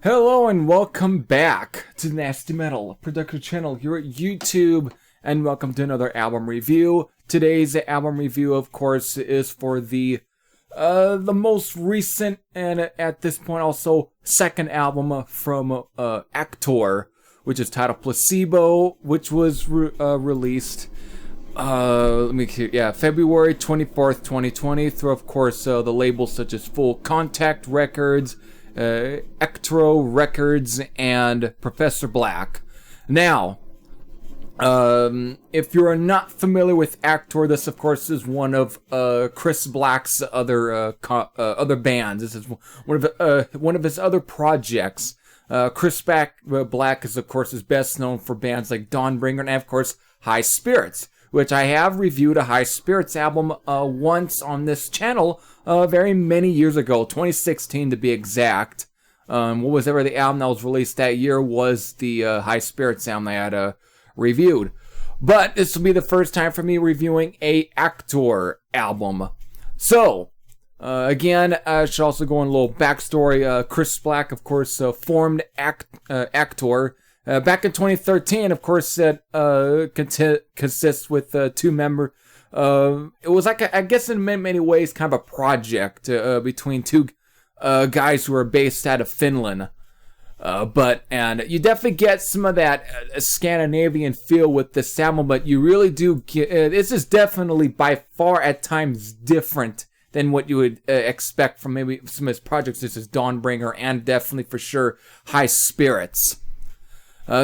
Hello and welcome back to the Nasty Metal production channel here at YouTube, and welcome to another album review. Today's album review, of course, is for the most recent and at this point also second album from Aktor, which is titled Placebo, which was released February 24th, 2020 through, of course, the labels such as Full Contact Records, Ektro Records, and Professor Black. Now, if you're not familiar with Aktor, this of course is one of Chris Black's other bands. This is one of his other projects. Chris Black is of course best known for bands like Dawnbringer and of course High Spirits, which I have reviewed a High Spirits album once on this channel very many years ago, 2016 to be exact. What was ever the album that was released that year was the High Spirits album I had reviewed. But this will be the first time for me reviewing a Aktor album. So, again, I should also go in a little backstory. Chris Black, of course, formed Aktor back in 2013, of course, that consists with two members. It was like, I guess in many ways, kind of a project between two guys who are based out of Finland. And you definitely get some of that Scandinavian feel with this album, but you really do get, this is definitely by far at times different than what you would expect from maybe some of his projects, such as Dawnbringer and definitely for sure High Spirits.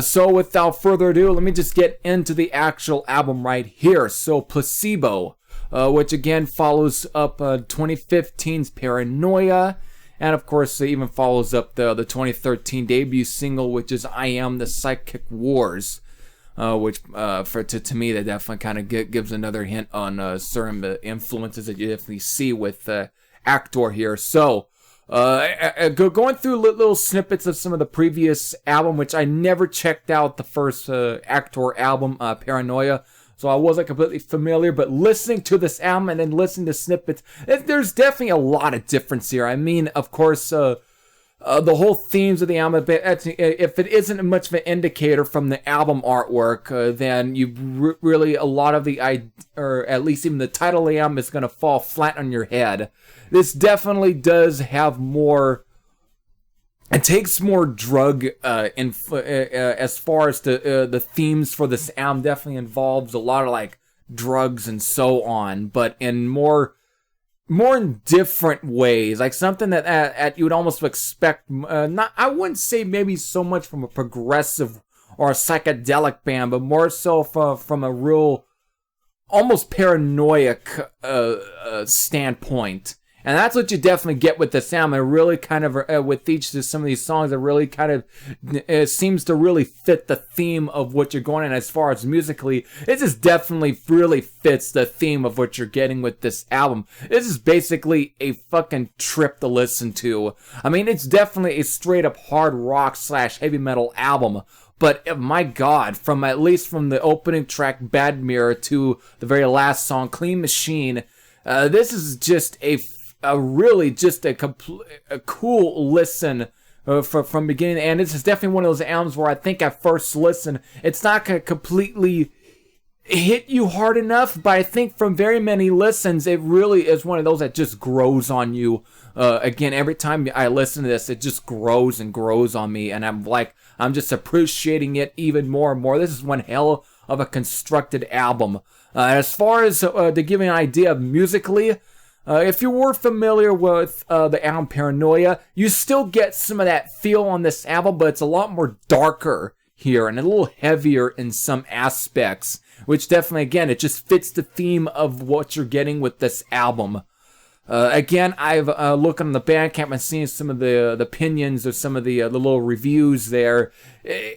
So without further ado, let me just get into the actual album right here. So Placebo, which again follows up 2015's Paranoia, and of course it even follows up the 2013 debut single, which is I Am the Psychic Wars, which to me that definitely kind of gives another hint on certain influences that you definitely see with Aktor here. So going through little snippets of some of the previous album, which I never checked out the first Aktor album, Paranoia, so I wasn't completely familiar, but listening to this album and then listening to snippets, there's definitely a lot of difference here. I mean, of course, the whole themes of the album, if it isn't much of an indicator from the album artwork, then you really, a lot of or at least even the title of the album is going to fall flat on your head. This definitely does have more, it takes more drug as far as the themes for this album definitely involves a lot of like drugs and so on, but in more in different ways, like something that you would almost expect, I wouldn't say maybe so much from a progressive or a psychedelic band, but more so from a real, almost paranoid standpoint. And that's what you definitely get with this album. It really kind of, with some of these songs, it really kind of seems to really fit the theme of what you're going in as far as musically. It just definitely really fits the theme of what you're getting with this album. This is basically a fucking trip to listen to. I mean, it's definitely a straight up hard rock / heavy metal album. But my God, at least from the opening track, Bad Mirror, to the very last song, Clean Machine, this is just a cool listen from beginning to end. This is definitely one of those albums where I think at first listen, it's not going to completely hit you hard enough, but I think from very many listens, it really is one of those that just grows on you. Again, every time I listen to this, it just grows and grows on me, and I'm just appreciating it even more and more. This is one hell of a constructed album. As far as to give you an idea of musically, if you were familiar with the album Paranoia, you still get some of that feel on this album, but it's a lot more darker here and a little heavier in some aspects, which definitely, again, it just fits the theme of what you're getting with this album. Again, I've looked on the Bandcamp and seen some of the opinions or some of the little reviews there.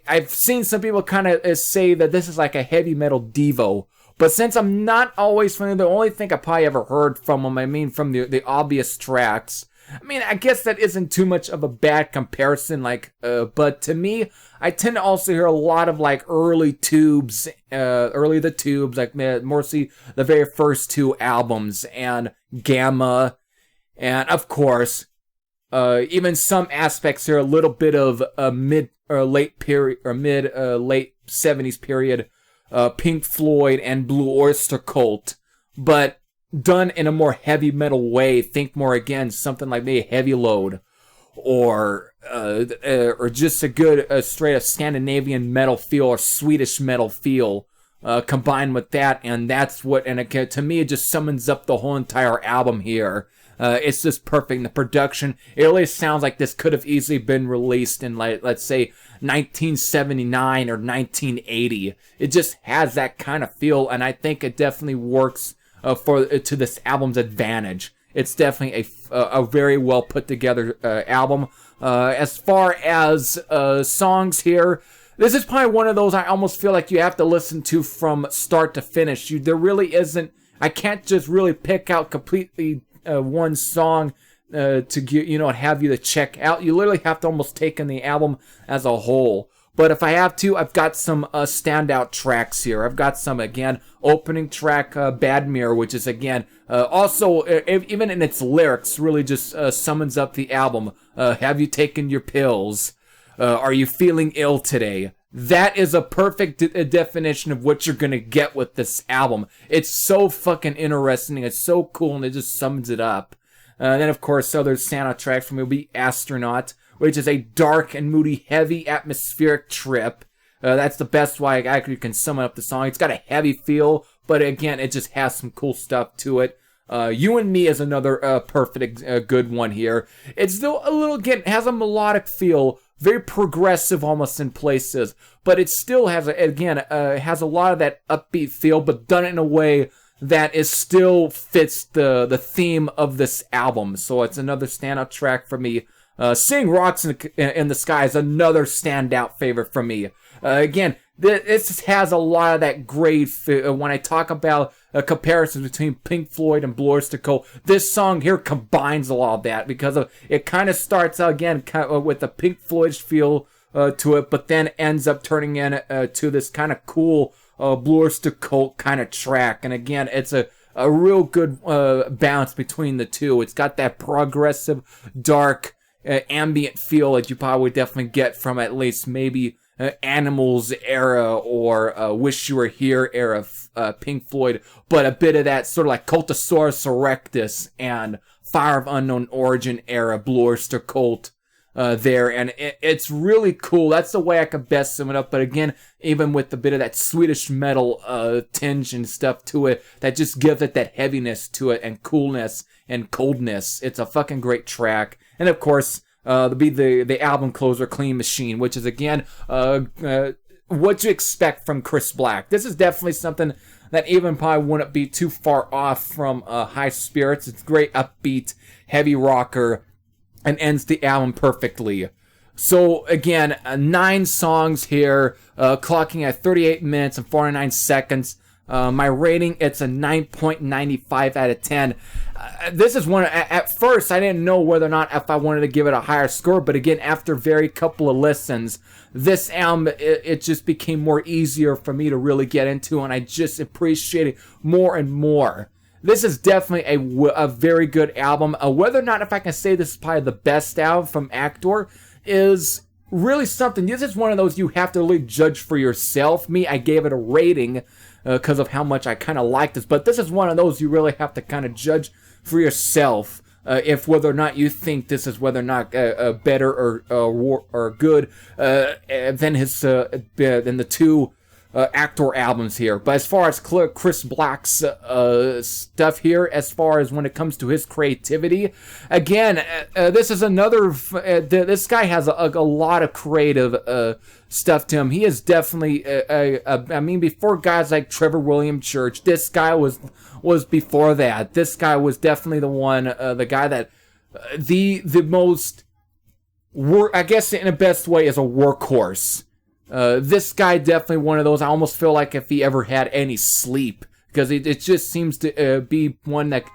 I've seen some people kind of say that this is like a heavy metal Devo. But since I'm not always familiar, the only thing I probably ever heard from them, I mean, from the obvious tracks, I mean, I guess that isn't too much of a bad comparison, like, but to me, I tend to also hear a lot of, like, early the Tubes, like, mostly the very first two albums, and Gamma, and, of course, even some aspects here, a little bit of late 70s period, Pink Floyd and Blue Oyster Cult, but done in a more heavy metal way. Think more, again, something like maybe Heavy Load, or just a good straight up Scandinavian metal feel or Swedish metal feel combined with that, and that's what, and again, to me, it just summons up the whole entire album here. It's just perfect. The production, it really sounds like this could have easily been released in, like, let's say 1979 or 1980. It just has that kind of feel, and I think it definitely works to this album's advantage. It's definitely a very well put together album. As far as songs here, this is probably one of those I almost feel like you have to listen to from start to finish. There really isn't, I can't just really pick out completely one song to get, have you to check out. You literally have to almost take in the album as a whole. But if I have to, I've got some standout tracks here. I've got some, again, opening track, Bad Mirror, which is, again, also, even in its lyrics, really just summons up the album. Have you taken your pills? Are you feeling ill today? That is a perfect definition of what you're going to get with this album. It's so fucking interesting. It's so cool, and it just sums it up. Then, of course, other standout tracks from it will be Astronaut, which is a dark and moody, heavy, atmospheric trip. That's the best way I actually can sum up the song. It's got a heavy feel, but again, it just has some cool stuff to it. You and Me is another perfect, good one here. It's still a little, again, has a melodic feel, very progressive almost in places, but it still has, has a lot of that upbeat feel, but done it in a way that is still fits the theme of this album. So it's another standout track for me. Seeing Rocks in the Sky is another standout favorite for me. Again, this has a lot of that great, when I talk about comparisons between Pink Floyd and Blue Oyster Cult, this song here combines a lot of that, because it kind of starts out, again, with a Pink Floyd feel to it, but then ends up turning into this kind of cool Blue Oyster Cult kind of track. And again, it's a real good balance between the two. It's got that progressive, dark, ambient feel that you probably definitely get from at least maybe Animals era or Wish You Were Here era Pink Floyd, but a bit of that sort of like Cultosaurus Erectus and Fire of Unknown Origin era Blue Oyster Cult there, and it's really cool. That's the way I could best sum it up. But again, even with a bit of that Swedish metal tinge and stuff to it, that just gives it that heaviness to it and coolness and coldness. It's a fucking great track. And of course, the album closer, Clean Machine, which is, again, what you expect from Chris Black. This is definitely something that even probably wouldn't be too far off from High Spirits. It's great, upbeat, heavy rocker, and ends the album perfectly. So, again, 9 songs here, clocking at 38 minutes and 49 seconds. My rating, it's a 9.95 out of 10. This is one, at first, I didn't know whether or not if I wanted to give it a higher score, but again, after very couple of listens, this album, it just became more easier for me to really get into, and I just appreciate it more and more. This is definitely a very good album. Whether or not if I can say this is probably the best album from Aktor is really something. This is one of those you have to really judge for yourself. Me, I gave it a rating because of how much I kind of like this, but this is one of those you really have to kind of judge for yourself if whether or not you think this is whether or not better or good than the two Aktor albums here. But as far as Chris Black's stuff here, as far as when it comes to his creativity, again, this is another. This guy has a lot of creative stuff to him. He is definitely. I mean, before guys like Trevor William Church, this guy was before that. This guy was definitely the one, the guy that the most. I guess in the best way is a workhorse. This guy definitely one of those. I almost feel like if he ever had any sleep, because it just seems to be one that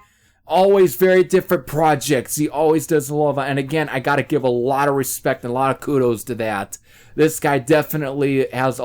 always very different projects. He always does a lot of, and again, I got to give a lot of respect and a lot of kudos to that. This guy definitely has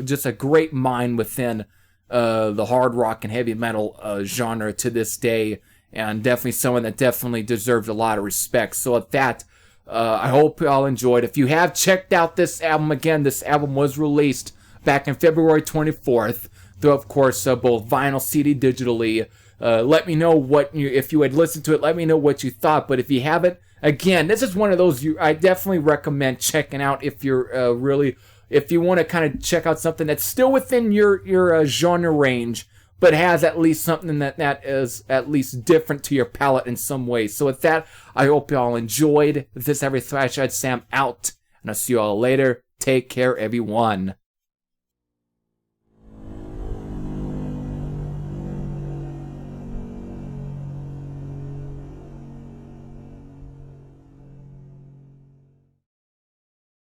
just a great mind within the hard rock and heavy metal genre to this day, and definitely someone that definitely deserves a lot of respect. So with that, I hope y'all enjoyed. If you have checked out this album, again, this album was released back in February 24th, through, of course, both vinyl, CD, digitally. Let me know if you had listened to it, let me know what you thought. But if you haven't, again, this is one of those I definitely recommend checking out if you're if you want to kind of check out something that's still within your genre range, but has at least something that is at least different to your palate in some way. So with that, I hope y'all enjoyed. With this, every Thrash Eyed Sam out, and I'll see you all later. Take care, everyone.